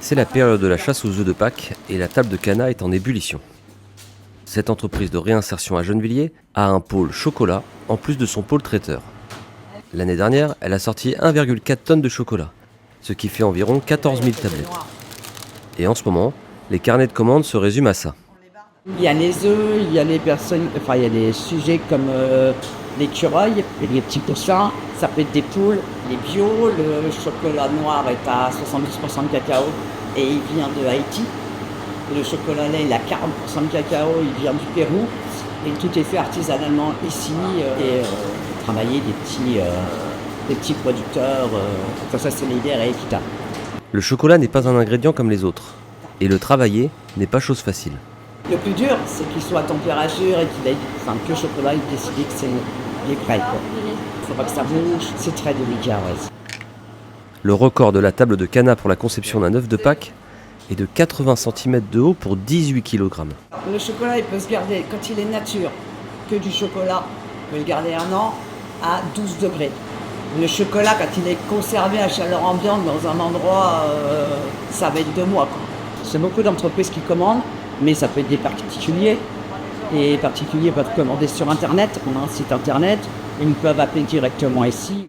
C'est la période de la chasse aux œufs de Pâques et la table de Cana est en ébullition. Cette entreprise de réinsertion à Gennevilliers a un pôle chocolat en plus de son pôle traiteur. L'année dernière, elle a sorti 1,4 tonnes de chocolat, ce qui fait environ 14 000 tablettes. Et en ce moment, les carnets de commandes se résument à ça. Il y a les œufs, il y a les personnes, il y a des sujets comme l'écureuil, les petits poussins, ça peut être des poules, les bio, le chocolat noir est à 70% de cacao et il vient de Haïti. Le chocolat lait, il a 40% de cacao, il vient du Pérou et tout est fait artisanalement ici et travailler des petits producteurs, ça c'est l'idée Equita. Le chocolat n'est pas un ingrédient comme les autres et le travailler n'est pas chose facile. Le plus dur, c'est qu'il soit à température et que le chocolat ait décidé que il est prêt. Il ne faut pas que ça bouge, c'est très délicat. Ouais. Le record de la table de Cana pour la conception d'un œuf de Pâques est de 80 cm de haut pour 18 kg. Le chocolat, il peut se garder, quand il est nature, que du chocolat, on peut le garder 1 an à 12 degrés. Le chocolat, quand il est conservé à chaleur ambiante dans un endroit, ça va être 2 mois. Quoi. C'est beaucoup d'entreprises qui commandent, mais ça peut être des particuliers. Et les particuliers peuvent commander sur Internet. On a un site Internet. Ils peuvent appeler directement ici.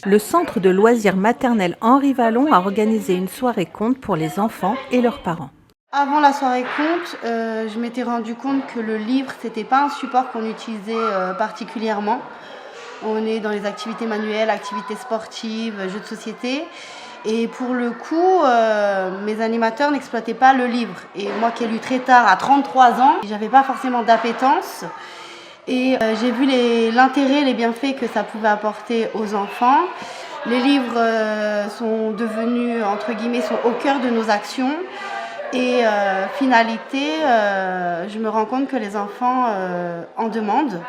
Le centre de loisirs maternel Henri Vallon a organisé une soirée conte pour les enfants et leurs parents. Avant la soirée conte, je m'étais rendu compte que le livre, c'était pas un support qu'on utilisait particulièrement. On est dans les activités manuelles, activités sportives, jeux de société. Et pour le coup, mes animateurs n'exploitaient pas le livre. Et moi qui ai lu très tard, à 33 ans, j'avais pas forcément d'appétence. Et j'ai vu l'intérêt, les bienfaits que ça pouvait apporter aux enfants. Les livres sont devenus, entre guillemets, sont au cœur de nos actions. Et finalité, je me rends compte que les enfants en demandent.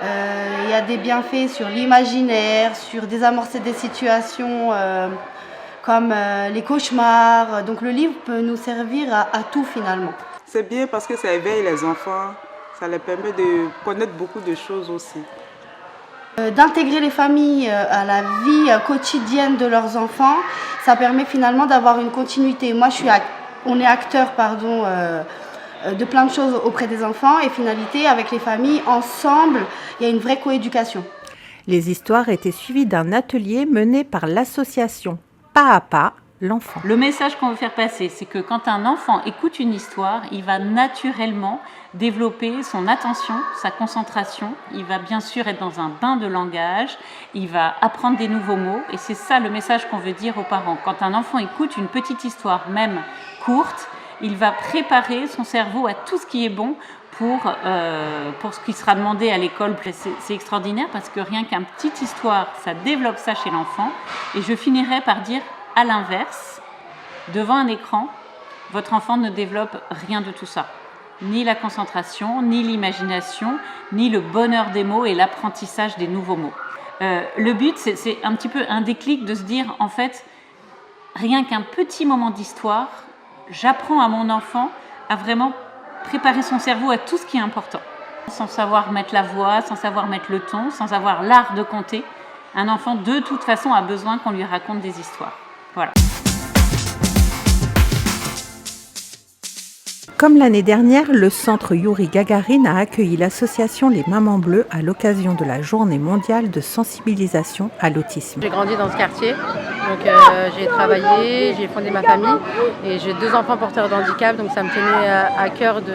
Il y a des bienfaits sur l'imaginaire, sur désamorcer des situations comme les cauchemars. Donc le livre peut nous servir à tout finalement. C'est bien parce que ça éveille les enfants, ça leur permet de connaître beaucoup de choses aussi. D'intégrer les familles à la vie quotidienne de leurs enfants, ça permet finalement d'avoir une continuité. Moi, on est acteur de plein de choses auprès des enfants et finalité, avec les familles, ensemble, il y a une vraie coéducation. Les histoires étaient suivies d'un atelier mené par l'association Pas à Pas, l'enfant. Le message qu'on veut faire passer, c'est que quand un enfant écoute une histoire, il va naturellement développer son attention, sa concentration. Il va bien sûr être dans un bain de langage, il va apprendre des nouveaux mots et c'est ça le message qu'on veut dire aux parents. Quand un enfant écoute une petite histoire, même courte, il va préparer son cerveau à tout ce qui est bon pour ce qui sera demandé à l'école. C'est extraordinaire parce que rien qu'une petite histoire, ça développe ça chez l'enfant. Et je finirai par dire, à l'inverse, devant un écran, votre enfant ne développe rien de tout ça. Ni la concentration, ni l'imagination, ni le bonheur des mots et l'apprentissage des nouveaux mots. Le but, c'est un petit peu un déclic de se dire, en fait, rien qu'un petit moment d'histoire, j'apprends à mon enfant à vraiment préparer son cerveau à tout ce qui est important. Sans savoir mettre la voix, sans savoir mettre le ton, sans avoir l'art de compter, un enfant de toute façon a besoin qu'on lui raconte des histoires. Voilà. Comme l'année dernière, le centre Youri Gagarine a accueilli l'association Les Mamans Bleues à l'occasion de la journée mondiale de sensibilisation à l'autisme. J'ai grandi dans ce quartier, donc j'ai travaillé, j'ai fondé ma famille et j'ai 2 enfants porteurs de handicap, donc ça me tenait à cœur de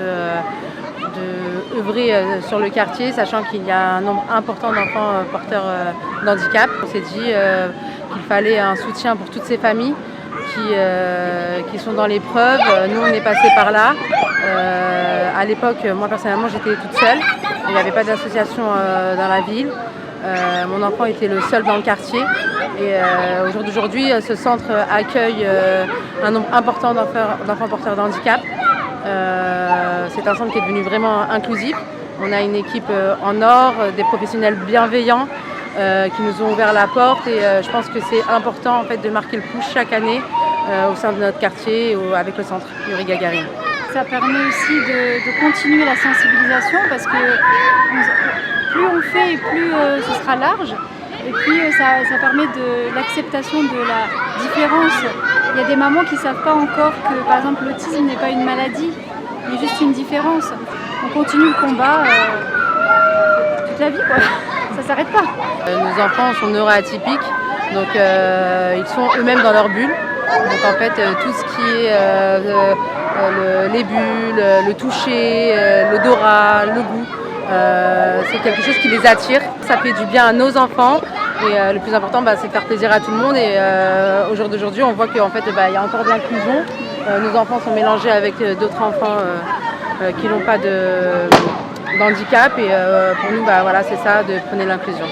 œuvrer sur le quartier, sachant qu'il y a un nombre important d'enfants porteurs d'handicap. On s'est dit qu'il fallait un soutien pour toutes ces familles qui sont dans l'épreuve. Nous, on est passé par là. À l'époque, moi personnellement, j'étais toute seule. Il n'y avait pas d'association dans la ville. Mon enfant était le seul dans le quartier. Et au jour d'aujourd'hui, ce centre accueille un nombre important d'enfants porteurs de handicap. C'est un centre qui est devenu vraiment inclusif. On a une équipe en or, des professionnels bienveillants qui nous ont ouvert la porte et je pense que c'est important en fait, de marquer le coup chaque année au sein de notre quartier avec le centre Youri Gagarine. Ça permet aussi de continuer la sensibilisation parce que plus on fait et plus ce sera large. Et puis ça permet de l'acceptation de la différence. Il y a des mamans qui ne savent pas encore que par exemple l'autisme n'est pas une maladie, mais juste une différence. On continue le combat toute la vie, quoi. Ça ne s'arrête pas. Nos enfants sont neuroatypiques, donc ils sont eux-mêmes dans leur bulle. Donc en fait tout ce qui est les bulles, le toucher, l'odorat, le goût, c'est quelque chose qui les attire. Ça fait du bien à nos enfants et le plus important c'est de faire plaisir à tout le monde. Et au jour d'aujourd'hui on voit qu'en fait il y a encore de l'inclusion. Nos enfants sont mélangés avec d'autres enfants qui n'ont pas d'handicap et pour nous voilà, c'est ça, de prôner l'inclusion.